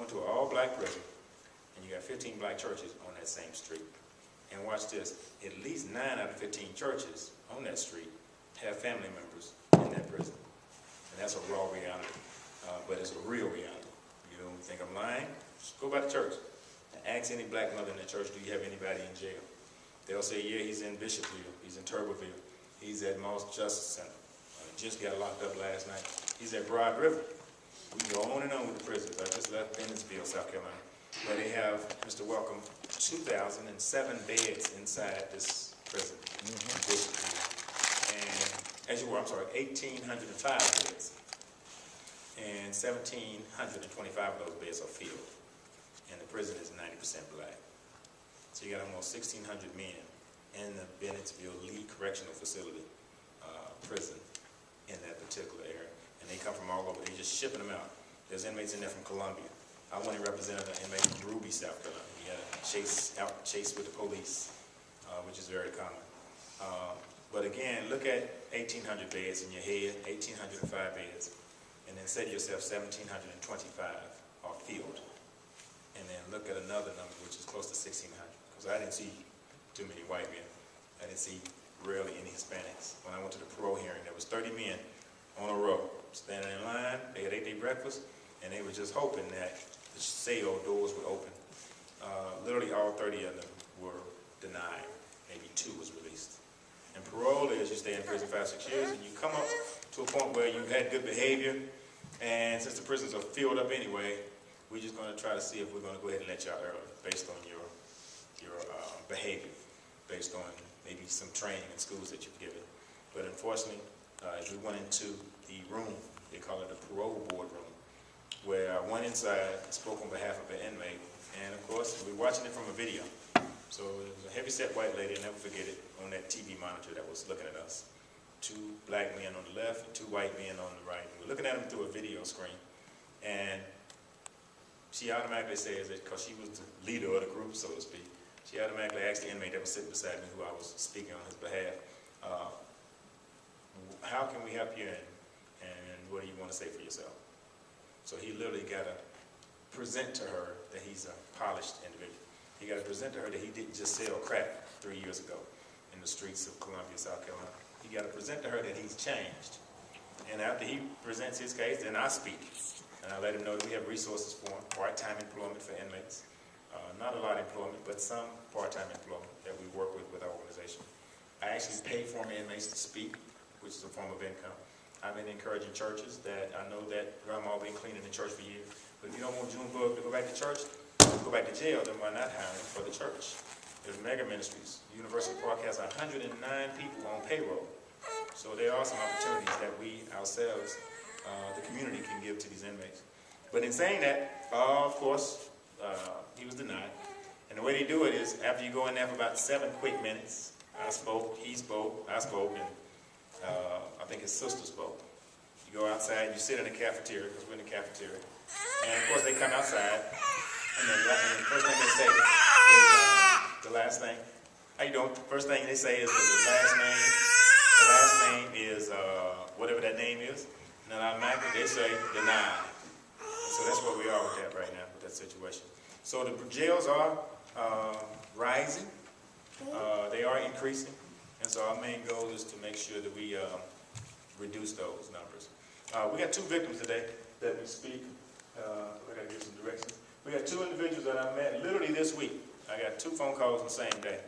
going to an all-black prison, and you got 15 black churches on that same street. And watch this, at least 9 out of 15 churches on that street have family members in that prison. And that's a raw reality, but it's a real reality. You don't think I'm lying? Just go by the church and ask any black mother in the church, do you have anybody in jail? They'll say, yeah, he's in Bishopville, he's in Turbeville, he's at Moss Justice Center. Just got locked up last night. He's at Broad River. We go on and on with the prisons. I just left Bennettsville, South Carolina, where they have, Mr. Welcome, 2,007 beds inside this prison. And as you were, I'm sorry, 1,805 beds. And 1,725 of those beds are filled. And the prison is 90% black. So you got almost 1,600 men in the Bennettsville Lee Correctional Facility prison in that particular area. And they come from all over. They're just shipping them out. There's inmates in there from Columbia. I went and represented an inmate from Ruby, South Carolina. He had a chase with the police, which is very common. But again, look at 1,800 beds in your head, 1,805 beds, and then say to yourself 1,725 are filled. And then look at another number, which is close to 1,600, because I didn't see too many white men. I didn't see rarely any Hispanics. When I went to the parole hearing, there was 30 men on a row, standing in line. They had ate their breakfast, and they were just hoping that the cell doors would open. Literally all 30 of them were denied. Maybe 2 was released. And parole is you stay in prison 5-6 years, and you come up to a point where you've had good behavior, and since the prisons are filled up anyway, we're just going to try to see if we're going to go ahead and let you out early based on your behavior, based on maybe some training in schools that you've given. But unfortunately, we went into the room, they call it the parole board room, where I went inside and spoke on behalf of an inmate, and of course, we're watching it from a video. So it was a heavy-set white lady, I'll never forget it, on that TV monitor that was looking at us. 2 black men on the left and 2 white men on the right. And we're looking at them through a video screen, and she automatically says that because she was the leader of the group, so to speak, she automatically asked the inmate that was sitting beside me, who I was speaking on his behalf, how can we help you, and what do you want to say for yourself? So he literally got to present to her that he's a polished individual. He got to present to her that he didn't just sell crack 3 years ago in the streets of Columbia, South Carolina. He got to present to her that he's changed. And after he presents his case, then I speak. And I let him know that we have resources for him, part-time employment for inmates. Not a lot of employment, but some part-time employment that we work with our organization. I actually pay former inmates to speak, which is a form of income. I've been encouraging churches that I know that Grandma been cleaning the church for years. But if you don't want Junebug to go back to church, go back to jail, then why not hiring for the church? There's mega ministries. University Park has 109 people on payroll. So there are some opportunities that we ourselves, the community, can give to these inmates. But in saying that, of course, he was denied. And the way they do it is, after you go in there for about 7 quick minutes, I spoke, he spoke, I spoke, and I think his sister spoke. You go outside, you sit in the cafeteria, because we're in the cafeteria. And of course they come outside, and the first thing they say is the last name. How you doing? First thing they say is the last name. The last name is whatever that name is. And then automatically they say denied. So that's where we are with that right now, with that situation. So the jails are rising. They are increasing. And so our main goal is to make sure that we reduce those numbers. We got 2 victims today that we speak. I got to give some directions. We got 2 individuals that I met literally this week. I got 2 phone calls on the same day.